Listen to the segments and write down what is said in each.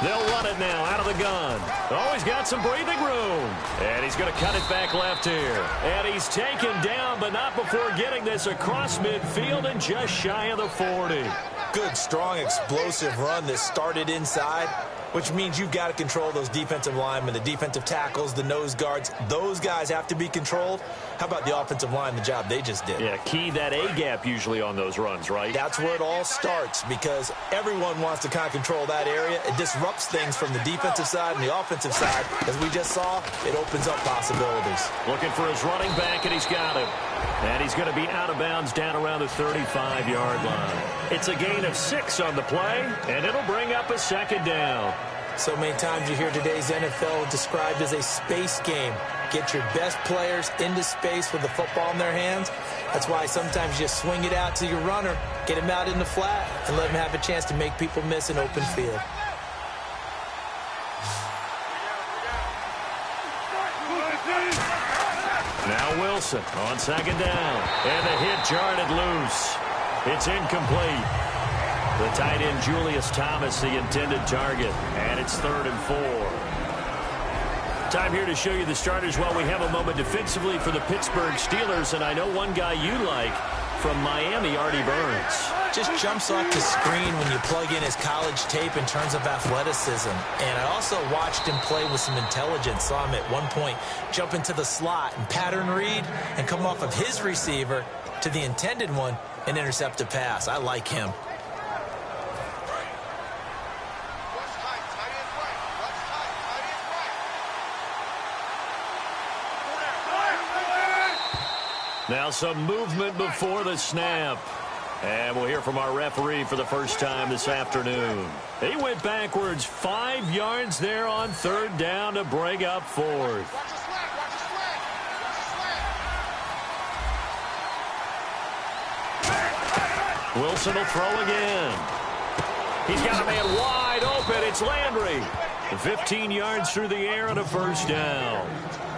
They'll run it now out of the gun. Oh, he's got some breathing room. And he's going to cut it back left here. And he's taken down, but not before getting this across midfield and just shy of the 40. Good, strong, explosive run that started inside, which means you've got to control those defensive linemen, the defensive tackles, the nose guards. Those guys have to be controlled. How about the offensive line, the job they just did? Yeah, key that A-gap usually on those runs, right? That's where it all starts because everyone wants to kind of control that area. It disrupts things from the defensive side and the offensive side. As we just saw, it opens up possibilities. Looking for his running back, and he's got him. And he's going to be out of bounds down around the 35-yard line. It's a gain of 6 on the play, and it'll bring up a second down. So many times you hear today's NFL described as a space game. Get your best players into space with the football in their hands. That's why sometimes you swing it out to your runner, get him out in the flat, and let him have a chance to make people miss an open field. Now Wilson on second down. And the hit jarred loose. It's incomplete. The tight end Julius Thomas, the intended target. And it's 3rd and 4. Time here to show you the starters while we have a moment defensively for the Pittsburgh Steelers. And I know one guy you like from Miami, Artie Burns. Just jumps off the screen when you plug in his college tape in terms of athleticism. And I also watched him play with some intelligence. Saw him at one point jump into the slot and pattern read and come off of his receiver to the intended one and intercept a pass. I like him. Now some movement before the snap. And we'll hear from our referee for the first time this afternoon. He went backwards 5 yards there on 3rd down to bring up 4th. Wilson will throw again. He's got a man wide open. It's Landry. 15 yards through the air and a first down.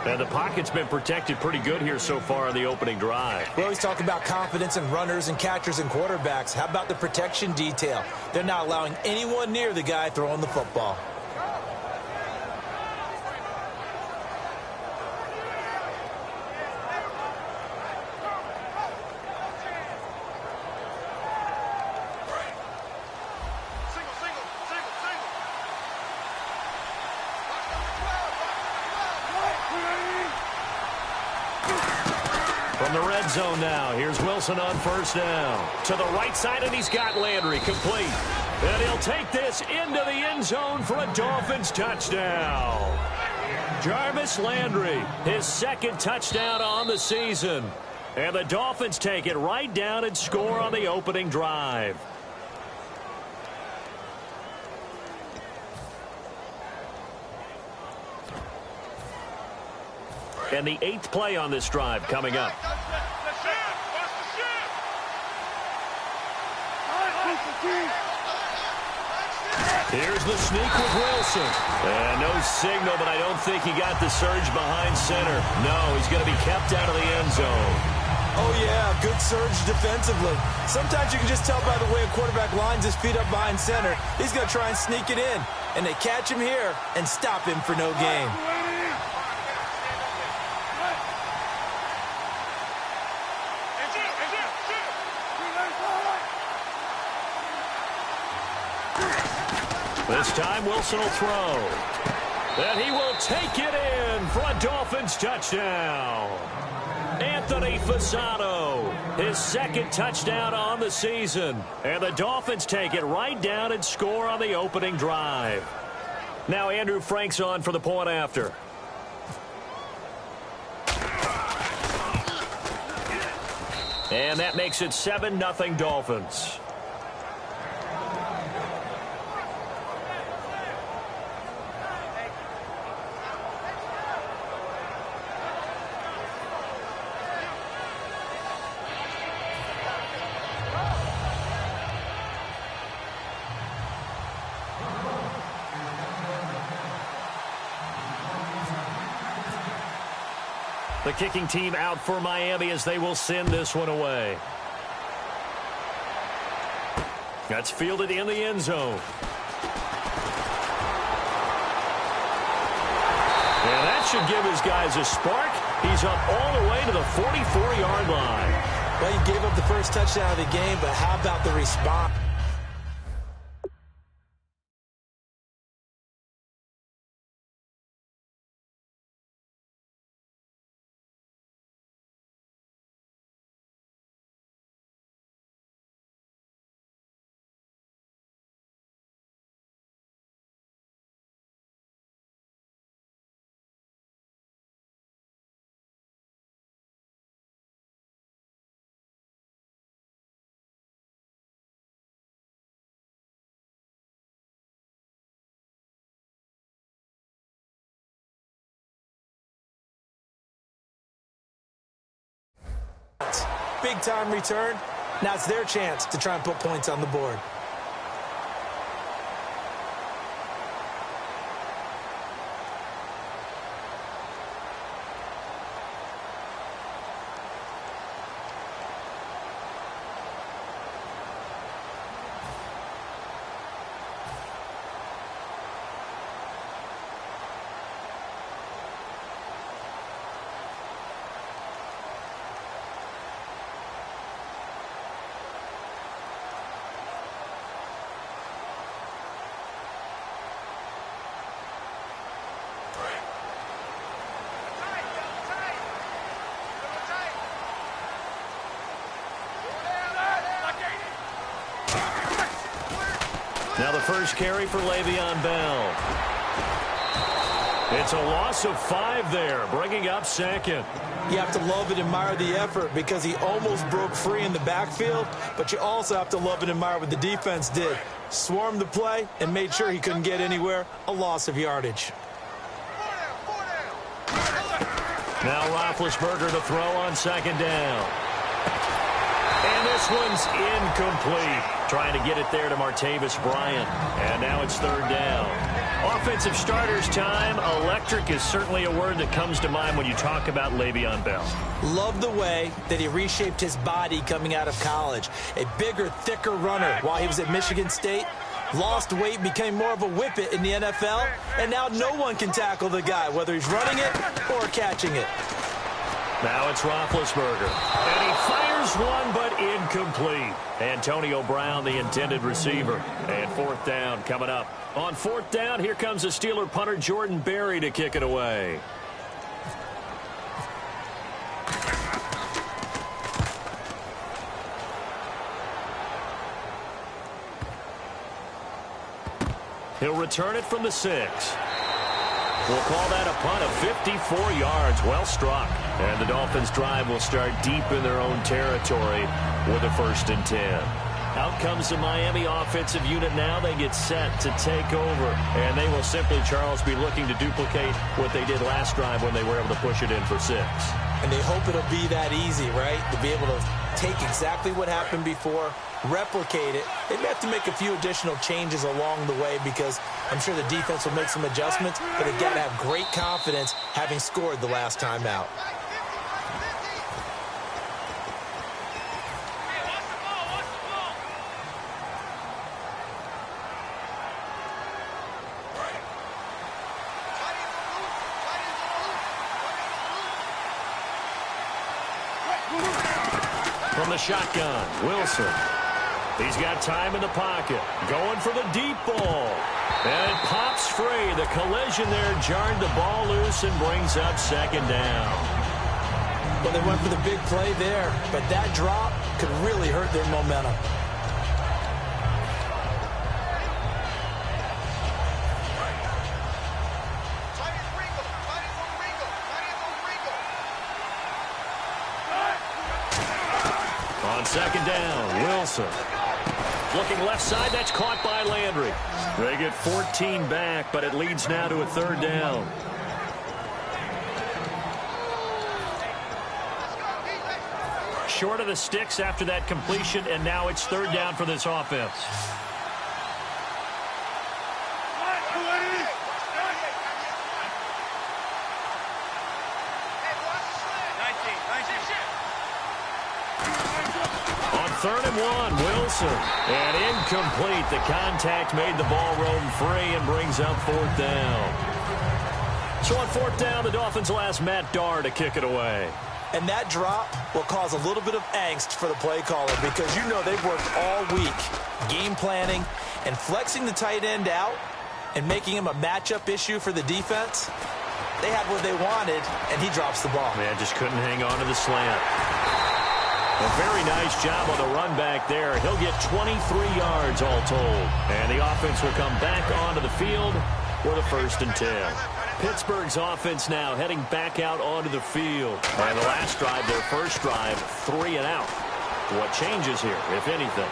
And the pocket's been protected pretty good here so far on the opening drive. We always talk about confidence in runners and catchers and quarterbacks. How about the protection detail? They're not allowing anyone near the guy throwing the football. The red zone now. Here's Wilson on first down. To the right side, and he's got Landry complete. And he'll take this into the end zone for a Dolphins touchdown. Jarvis Landry, his 2nd touchdown on the season. And the Dolphins take it right down and score on the opening drive. And the 8th play on this drive coming up. Here's the sneak with Wilson. And no signal, but I don't think he got the surge behind center. No, he's going to be kept out of the end zone. Oh, yeah, good surge defensively. Sometimes you can just tell by the way a quarterback lines his feet up behind center. He's going to try and sneak it in. And they catch him here and stop him for no gain. This time Wilson will throw. And he will take it in for a Dolphins touchdown. Anthony Fasano, his 2nd touchdown on the season. And the Dolphins take it right down and score on the opening drive. Now Andrew Frank's on for the point after. And that makes it 7-0 Dolphins. The kicking team out for Miami as they will send this one away. That's fielded in the end zone. That should give his guys a spark. He's up all the way to the 44-yard line. Well, he gave up the first touchdown of the game, but how about the response? Big-time return. Now it's their chance to try and put points on the board. Now the first carry for Le'Veon Bell. It's a loss of 5 there, bringing up second. You have to love and admire the effort because he almost broke free in the backfield, but you also have to love and admire what the defense did. Swarmed the play and made sure he couldn't get anywhere. A loss of yardage. Now Roethlisberger to throw on second down. And this one's incomplete. Trying to get it there to Martavis Bryant. And now it's third down. Offensive starters time. Electric is certainly a word that comes to mind when you talk about Le'Veon Bell. Love the way that he reshaped his body coming out of college. A bigger, thicker runner while he was at Michigan State. Lost weight, became more of a whippet in the NFL. And now no one can tackle the guy, whether he's running it or catching it. Now it's Roethlisberger. And he fires one, but incomplete. Antonio Brown, the intended receiver. And fourth down coming up. On fourth down, here comes the Steeler punter Jordan Berry to kick it away. He'll return it from the 6. We'll call that a punt of 54 yards. Well struck. And the Dolphins' drive will start deep in their own territory with a 1st and 10. Out comes the Miami offensive unit now. They get set to take over. And they will simply, Charles, be looking to duplicate what they did last drive when they were able to push it in for 6. And they hope it'll be that easy, right? To be able to take exactly what happened before, replicate it. They may have to make a few additional changes along the way because I'm sure the defense will make some adjustments, but they've got to have great confidence having scored the last time out. From the shotgun, Wilson. He's got time in the pocket. Going for the deep ball. And it pops free. The collision there jarred the ball loose and brings up second down. Well, they went for the big play there, but that drop could really hurt their momentum. On second down, Wilson. Looking left side, that's caught by Landry. They get 14 back, but it leads now to a third down. Short of the sticks after that completion, and now it's third down for this offense. Third and 1, Wilson. And incomplete. The contact made the ball roam free and brings up fourth down. So on 4th down, the Dolphins will ask Matt Darr to kick it away. And that drop will cause a little bit of angst for the play caller because you know they've worked all week game planning and flexing the tight end out and making him a matchup issue for the defense. They had what they wanted, and he drops the ball. Man, just couldn't hang on to the slant. A very nice job on the run back there. He'll get 23 yards all told. And the offense will come back onto the field for the 1st and 10. Pittsburgh's offense now heading back out onto the field. And the last drive, their first drive, 3 and out. What changes here, if anything?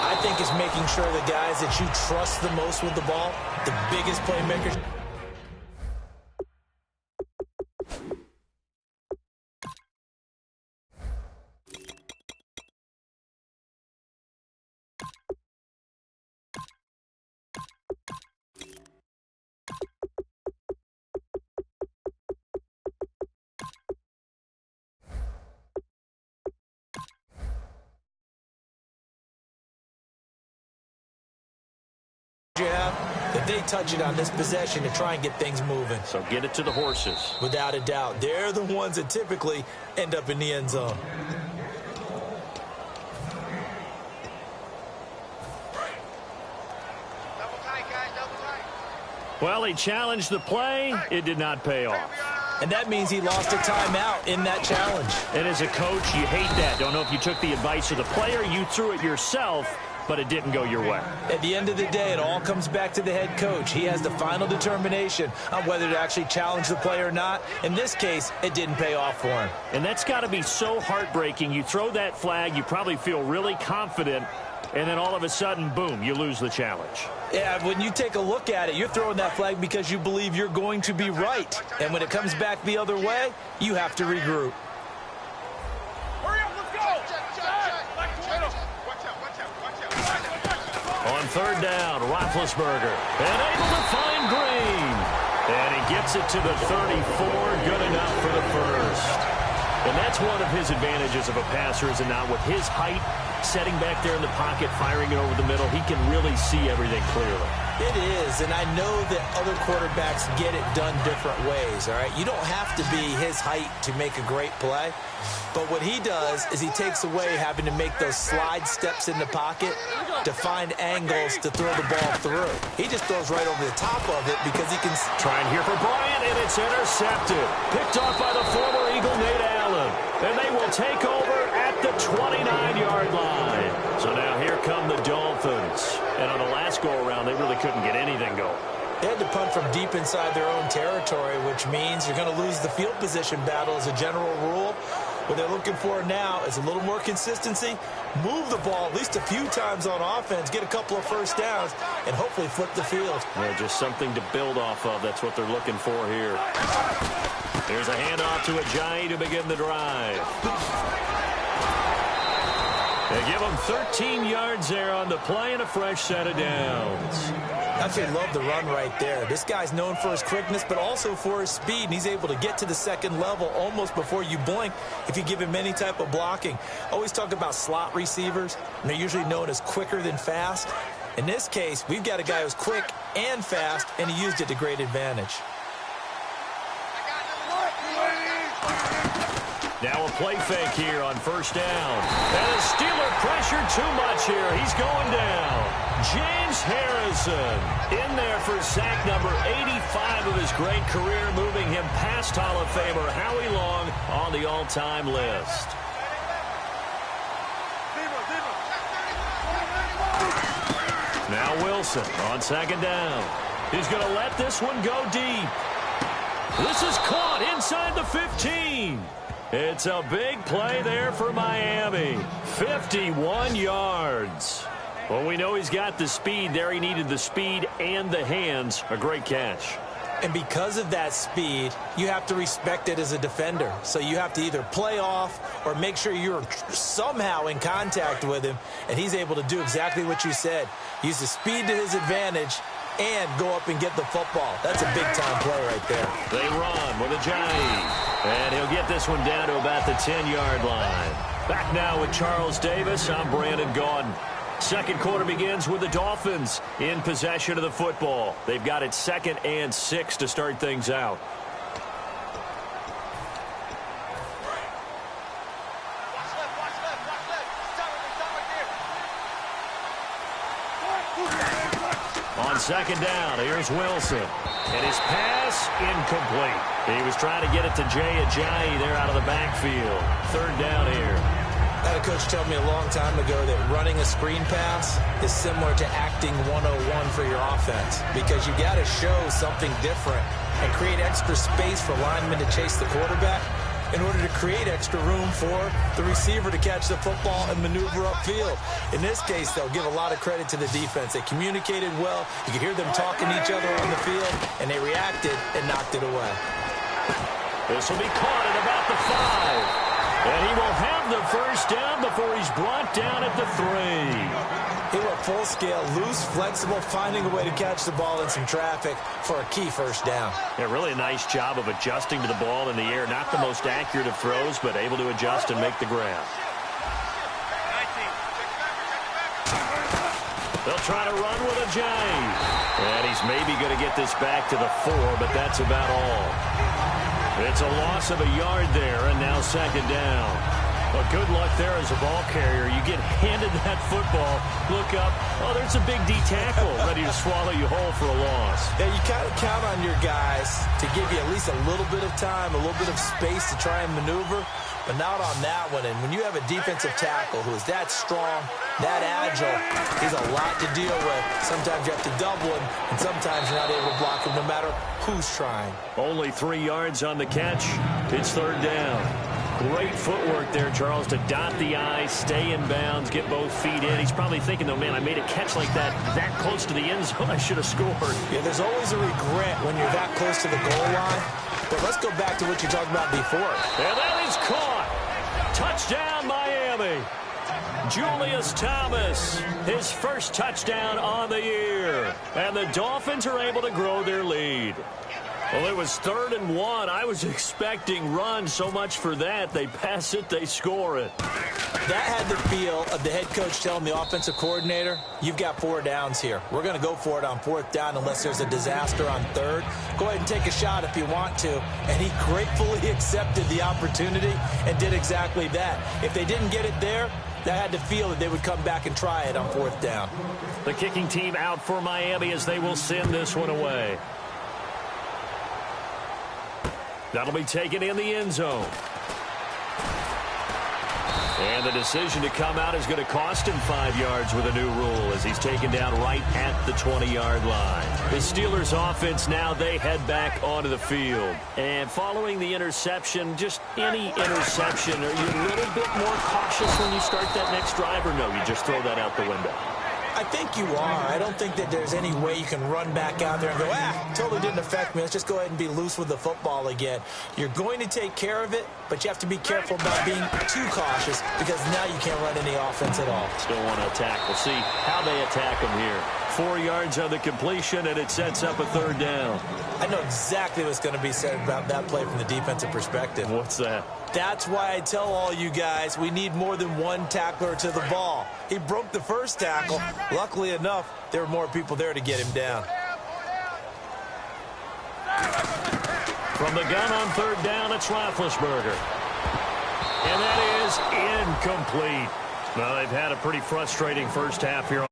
I think it's making sure the guys that you trust the most with the ball, the biggest playmakers. If they touch it on this possession to try and get things moving. So get it to the horses. Without a doubt. They're the ones that typically end up in the end zone. Well, he challenged the play. It did not pay off. And that means he lost a timeout in that challenge. And as a coach, you hate that. Don't know if you took the advice of the player, you threw it yourself, but it didn't go your way. At the end of the day, it all comes back to the head coach. He has the final determination on whether to actually challenge the play or not. In this case, it didn't pay off for him. And that's got to be so heartbreaking. You throw that flag, you probably feel really confident, and then all of a sudden, boom, you lose the challenge. Yeah, when you take a look at it, you're throwing that flag because you believe you're going to be right. And when it comes back the other way, you have to regroup. Hurry up, let's go! On 3rd down, Roethlisberger, and able to find Green. And he gets it to the 34, good enough for the first. And that's one of his advantages of a passer, is it not? With his height, setting back there in the pocket, firing it over the middle, he can really see everything clearly. It is, and I know that other quarterbacks get it done different ways, all right? You don't have to be his height to make a great play, but what he does is he takes away having to make those slide steps in the pocket to find angles to throw the ball through. He just throws right over the top of it because he can... Trying here for Bryant, and it's intercepted. Picked off by the former Eagle, Nate Allen. And they will take over at the 29-yard line. So now here come the Dolphins. And on the last go-around, they really couldn't get anything going. They had to punt from deep inside their own territory, which means you're going to lose the field position battle as a general rule. What they're looking for now is a little more consistency, move the ball at least a few times on offense, get a couple of first downs, and hopefully flip the field. Yeah, just something to build off of. That's what they're looking for here. There's a handoff to Ajayi to begin the drive. They give him 13 yards there on the play and a fresh set of downs. I actually love the run right there. This guy's known for his quickness, but also for his speed, and he's able to get to the second level almost before you blink if you give him any type of blocking. Always talk about slot receivers, and they're usually known as quicker than fast. In this case, we've got a guy who's quick and fast, and he used it to great advantage. Now a play fake here on 1st down. And a Steeler pressure too much here. He's going down. James Harrison in there for sack number 85 of his great career, moving him past Hall of Famer Howie Long on the all-time list. Now Wilson on 2nd down. He's going to let this one go deep. This is caught inside the 15. It's a big play there for Miami. 51 yards. Well, we know he's got the speed there. He needed the speed and the hands. A great catch. And because of that speed, you have to respect it as a defender. So you have to either play off or make sure you're somehow in contact with him. And he's able to do exactly what you said. Use the speed to his advantage and go up and get the football. That's a big-time play right there. They run with Ajayi. And he'll get this one down to about the 10-yard line. Back now with Charles Davis. I'm Brandon Gaudin. Second quarter begins with the Dolphins in possession of the football. They've got it 2nd and 6 to start things out. On 2nd down, here's Wilson. And his pass, incomplete. He was trying to get it to Jay Ajayi there out of the backfield. 3rd down here. I had a coach tell me a long time ago that running a screen pass is similar to acting 101 for your offense, because you got to show something different and create extra space for linemen to chase the quarterback in order to create extra room for the receiver to catch the football and maneuver upfield. In this case, they'll give a lot of credit to the defense. They communicated well. You could hear them talking to each other on the field, and they reacted and knocked it away. This will be caught at about the 5. And he will have the first down before he's brought down at the 3. He went full scale, loose, flexible, finding a way to catch the ball in some traffic for a key first down. Yeah, really a nice job of adjusting to the ball in the air. Not the most accurate of throws, but able to adjust and make the grab. They'll try to run with Ajayi. And he's maybe going to get this back to the 4, but that's about all. It's a loss of a yard there, and now 2nd down. Well, good luck there as a ball carrier. You get handed that football, look up, oh, there's a big D tackle ready to swallow you whole for a loss. Yeah, you kind of count on your guys to give you at least a little bit of time, a little bit of space to try and maneuver, but not on that one. And when you have a defensive tackle who is that strong, that agile, he's a lot to deal with. Sometimes you have to double him, and sometimes you're not able to block him no matter who's trying. Only 3 yards on the catch. It's 3rd down. Great footwork there, Charles, to dot the I, stay in bounds, get both feet in. He's probably thinking, though, man, I made a catch like that close to the end zone. I should have scored. Yeah, there's always a regret when you're that close to the goal line. But let's go back to what you talked about before. And that is caught. Touchdown, Miami. Julius Thomas, his first touchdown on the year. And the Dolphins are able to grow their lead. Well, it was 3rd and 1. I was expecting runs. So much for that. They pass it, they score it. That had the feel of the head coach telling the offensive coordinator, you've got 4 downs here. We're going to go for it on 4th down unless there's a disaster on 3rd. Go ahead and take a shot if you want to. And he gratefully accepted the opportunity and did exactly that. If they didn't get it there, they had to feel that they would come back and try it on 4th down. The kicking team out for Miami as they will send this one away. That'll be taken in the end zone. And the decision to come out is going to cost him 5 yards with a new rule as he's taken down right at the 20-yard line. The Steelers offense now, they head back onto the field. And following the interception, just any interception, are you a little bit more cautious when you start that next drive, or no, you just throw that out the window? I think you are. I don't think that there's any way you can run back out there and go, totally didn't affect me. Let's just go ahead and be loose with the football again. You're going to take care of it, but you have to be careful about being too cautious because now you can't run any offense at all. Still want to attack. We'll see how they attack them here. 4 yards on the completion, and it sets up a 3rd down. I know exactly what's going to be said about that play from the defensive perspective. What's that? That's why I tell all you guys we need more than one tackler to the ball. He broke the first tackle. Luckily enough, there were more people there to get him down. From the gun on 3rd down, it's Roethlisberger. And that is incomplete. Well, they've had a pretty frustrating first half here.